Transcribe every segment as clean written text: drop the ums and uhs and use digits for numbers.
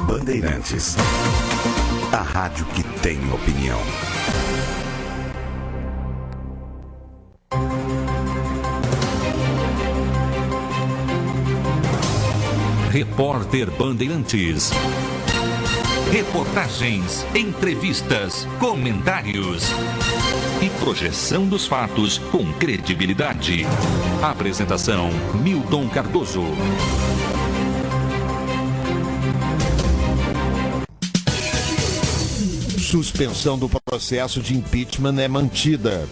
Bandeirantes, a rádio que tem opinião. Repórter Bandeirantes. Reportagens, entrevistas, comentários e projeção dos fatos com credibilidade. Apresentação: Milton Cardoso. Suspensão do processo de impeachment é mantida.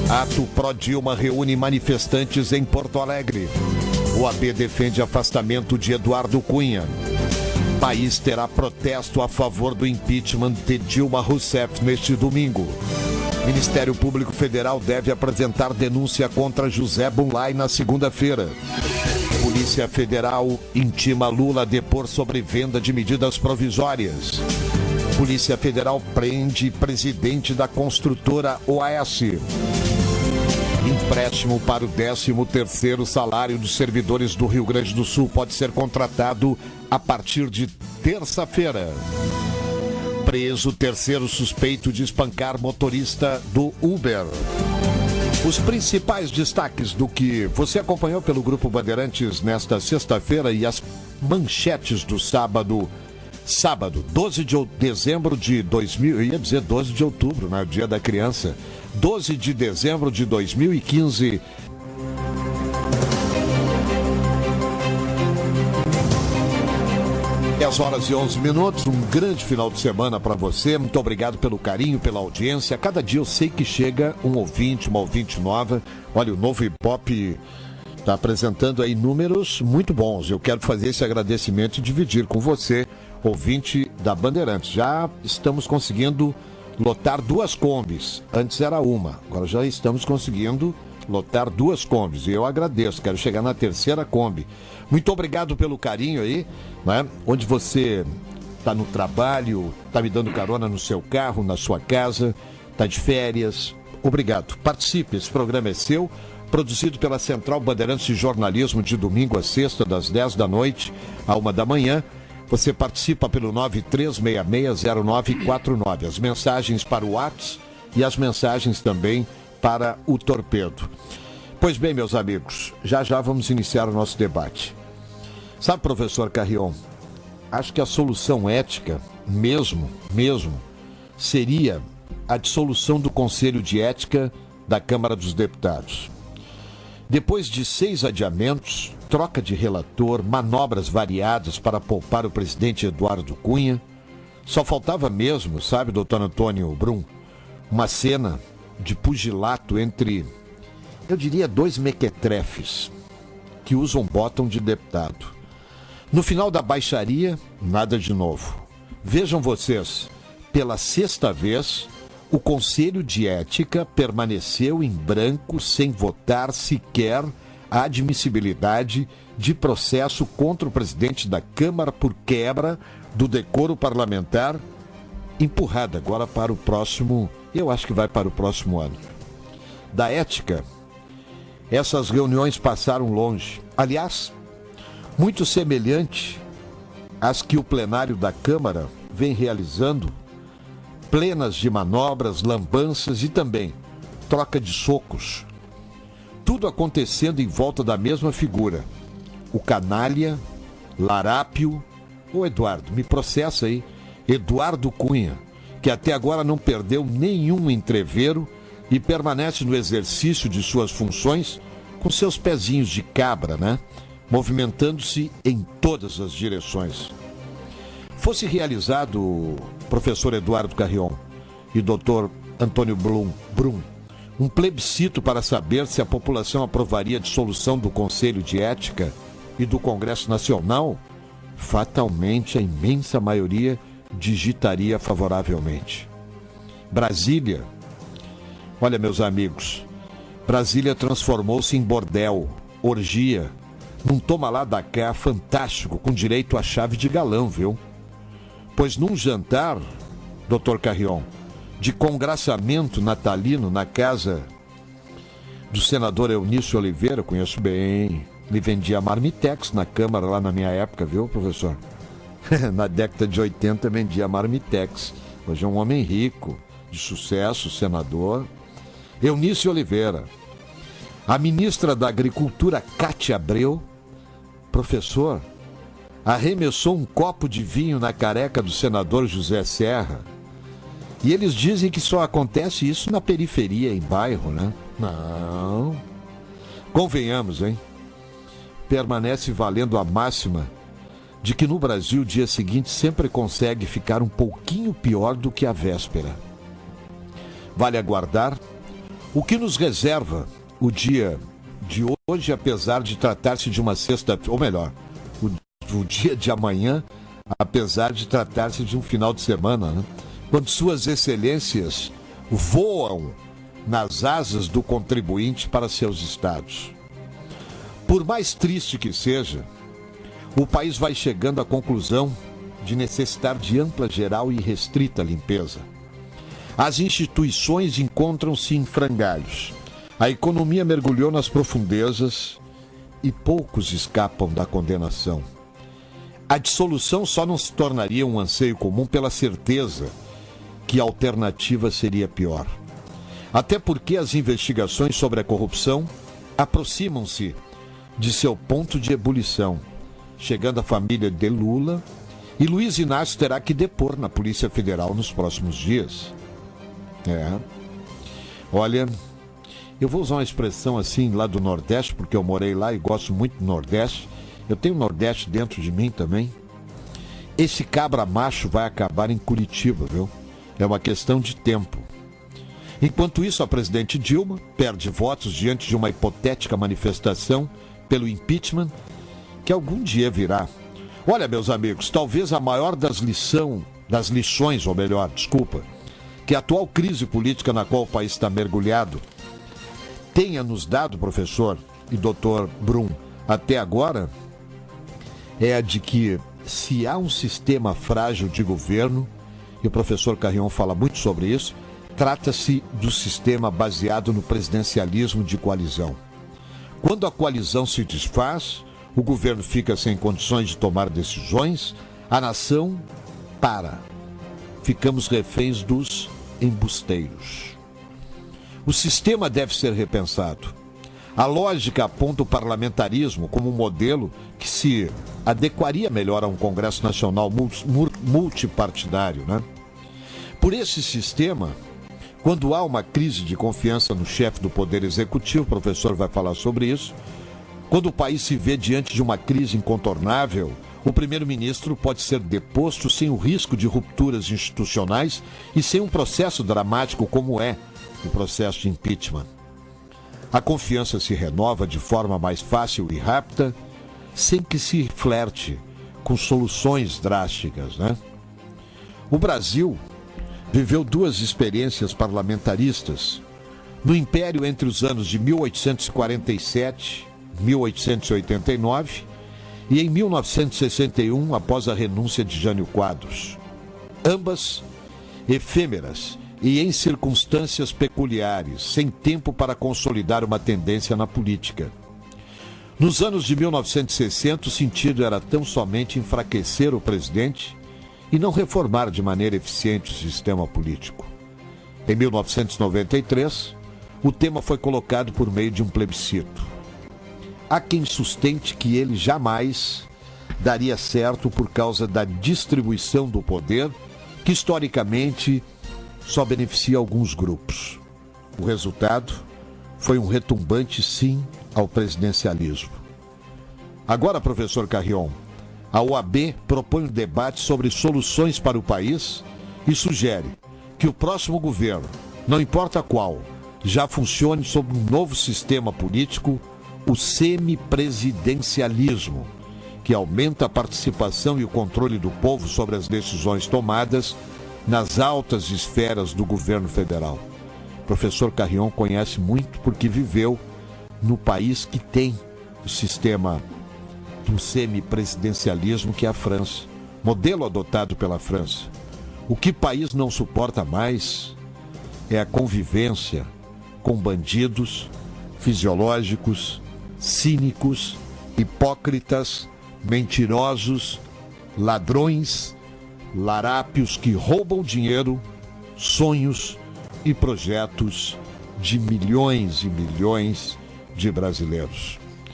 Ato pró-Dilma reúne manifestantes em Porto Alegre. OAB defende afastamento de Eduardo Cunha. País terá protesto a favor do impeachment de Dilma Rousseff neste domingo. Ministério Público Federal deve apresentar denúncia contra José Bunlai na segunda-feira. Polícia Federal intima Lula a depor sobre venda de medidas provisórias. Polícia Federal prende presidente da construtora OAS. Empréstimo para o 13º salário dos servidores do Rio Grande do Sul pode ser contratado a partir de terça-feira. Preso terceiro suspeito de espancar motorista do Uber. Os principais destaques do que você acompanhou pelo Grupo Bandeirantes nesta sexta-feira e as manchetes do sábado, 12 de dezembro de 2000, eu ia dizer 12 de outubro, né? Dia da Criança. 12 de dezembro de 2015. Às horas e 11 minutos, um grande final de semana para você. Muito obrigado pelo carinho, pela audiência. Cada dia eu sei que chega um ouvinte, uma ouvinte nova. Olha, o Novo Hip Hop está apresentando aí números muito bons. Eu quero fazer esse agradecimento e dividir com você, ouvinte da Bandeirantes. Já estamos conseguindo lotar 2 Kombis. Antes era uma, agora já estamos conseguindo lotar 2 Kombis. E eu agradeço, quero chegar na 3ª Kombi. Muito obrigado pelo carinho aí, né? Onde você está no trabalho, está me dando carona no seu carro, na sua casa, está de férias. Obrigado. Participe, esse programa é seu. Produzido pela Central Bandeirantes de Jornalismo, de domingo a sexta, das 10 da noite à 1 da manhã. Você participa pelo 93660949. As mensagens para o WhatsApp e as mensagens também para o Torpedo. Pois bem, meus amigos, já vamos iniciar o nosso debate. Sabe, professor Carrion, acho que a solução ética, mesmo, seria a dissolução do Conselho de Ética da Câmara dos Deputados. Depois de 6 adiamentos, troca de relator, manobras variadas para poupar o presidente Eduardo Cunha, só faltava mesmo, sabe, doutor Antônio Brum, uma cena de pugilato entre, eu diria, 2 mequetrefes que usam botão de deputado. No final da baixaria, nada de novo. Vejam vocês, pela 6ª vez, o Conselho de Ética permaneceu em branco sem votar sequer a admissibilidade de processo contra o presidente da Câmara por quebra do decoro parlamentar, empurrada agora para o próximo, eu acho que vai para o próximo ano. Da ética, essas reuniões passaram longe. Aliás, muito semelhante às que o plenário da Câmara vem realizando, plenas de manobras, lambanças e também troca de socos. Tudo acontecendo em volta da mesma figura. O canalha, larápio, ô Eduardo, me processa aí, Eduardo Cunha, que até agora não perdeu nenhum entrevero e permanece no exercício de suas funções com seus pezinhos de cabra, né? Movimentando-se em todas as direções. Fosse realizado, professor Eduardo Carrion e doutor Antônio Brum, um plebiscito para saber se a população aprovaria a dissolução do Conselho de Ética e do Congresso Nacional, fatalmente a imensa maioria digitaria favoravelmente. Brasília, olha, meus amigos, Brasília transformou-se em bordel, orgia, num toma lá da cá fantástico, com direito à chave de galão, viu? Pois num jantar, doutor Carrion, de congraçamento natalino na casa do senador Eunício Oliveira, conheço bem, Ele vendia Marmitex na Câmara, lá na minha época, viu, professor? Na década de 80 vendia Marmitex. Hoje é um homem rico, de sucesso, senador. Eunice Oliveira. A ministra da Agricultura, Cátia Abreu, professor, arremessou um copo de vinho na careca do senador José Serra. E eles dizem que só acontece isso na periferia, em bairro, né? Não. Convenhamos, hein? Permanece valendo a máxima de que no Brasil o dia seguinte sempre consegue ficar um pouquinho pior do que a véspera. Vale aguardar o que nos reserva o dia de hoje, apesar de tratar-se de uma sexta, ou melhor, o dia de amanhã, apesar de tratar-se de um final de semana, né? Quando suas excelências voam nas asas do contribuinte para seus estados. Por mais triste que seja, o país vai chegando à conclusão de necessitar de ampla, geral e restrita limpeza. As instituições encontram-se em frangalhos. A economia mergulhou nas profundezas e poucos escapam da condenação. A dissolução só não se tornaria um anseio comum pela certeza que a alternativa seria pior. Até porque as investigações sobre a corrupção aproximam-se de seu ponto de ebulição, chegando à família de Lula, e Luiz Inácio terá que depor na Polícia Federal nos próximos dias. Olha, eu vou usar uma expressão assim lá do Nordeste, porque eu morei lá e gosto muito do Nordeste. Eu tenho o Nordeste dentro de mim também. Esse cabra macho vai acabar em Curitiba, viu? É uma questão de tempo. Enquanto isso, a presidente Dilma perde votos diante de uma hipotética manifestação pelo impeachment, que algum dia virá. Olha, meus amigos, talvez a maior das lições, ou melhor, que a atual crise política na qual o país está mergulhado tenha nos dado, professor e doutor Brum, até agora, é a de que se há um sistema frágil de governo, e o professor Carrion fala muito sobre isso, trata-se do sistema baseado no presidencialismo de coalizão. Quando a coalizão se desfaz, o governo fica sem condições de tomar decisões, a nação para. Ficamos reféns dos embusteiros. O sistema deve ser repensado. A lógica aponta o parlamentarismo como um modelo que se adequaria melhor a um Congresso Nacional multipartidário, né? Por esse sistema, quando há uma crise de confiança no chefe do Poder Executivo, o professor vai falar sobre isso, quando o país se vê diante de uma crise incontornável, o primeiro-ministro pode ser deposto sem o risco de rupturas institucionais e sem um processo dramático como é o processo de impeachment. A confiança se renova de forma mais fácil e rápida, sem que se flerte com soluções drásticas, né? O Brasil viveu duas experiências parlamentaristas no Império entre os anos de 1847 e 1889 e em 1961, após a renúncia de Jânio Quadros. Ambas efêmeras e em circunstâncias peculiares, sem tempo para consolidar uma tendência na política. Nos anos de 1960, o sentido era tão somente enfraquecer o presidente e não reformar de maneira eficiente o sistema político. Em 1993, o tema foi colocado por meio de um plebiscito. Há quem sustente que ele jamais daria certo por causa da distribuição do poder, que historicamente só beneficia alguns grupos. O resultado foi um retumbante sim ao presidencialismo. Agora, professor Carrion, a OAB propõe um debate sobre soluções para o país e sugere que o próximo governo, não importa qual, já funcione sob um novo sistema político, o semipresidencialismo, que aumenta a participação e o controle do povo sobre as decisões tomadas nas altas esferas do governo federal. O professor Carrion conhece muito porque viveu no país que tem o sistema do semipresidencialismo, que é a França, modelo adotado pela França. O que o país não suporta mais é a convivência com bandidos fisiológicos, cínicos hipócritas, mentirosos, ladrões, larápios que roubam dinheiro, sonhos e projetos de milhões e milhões de brasileiros.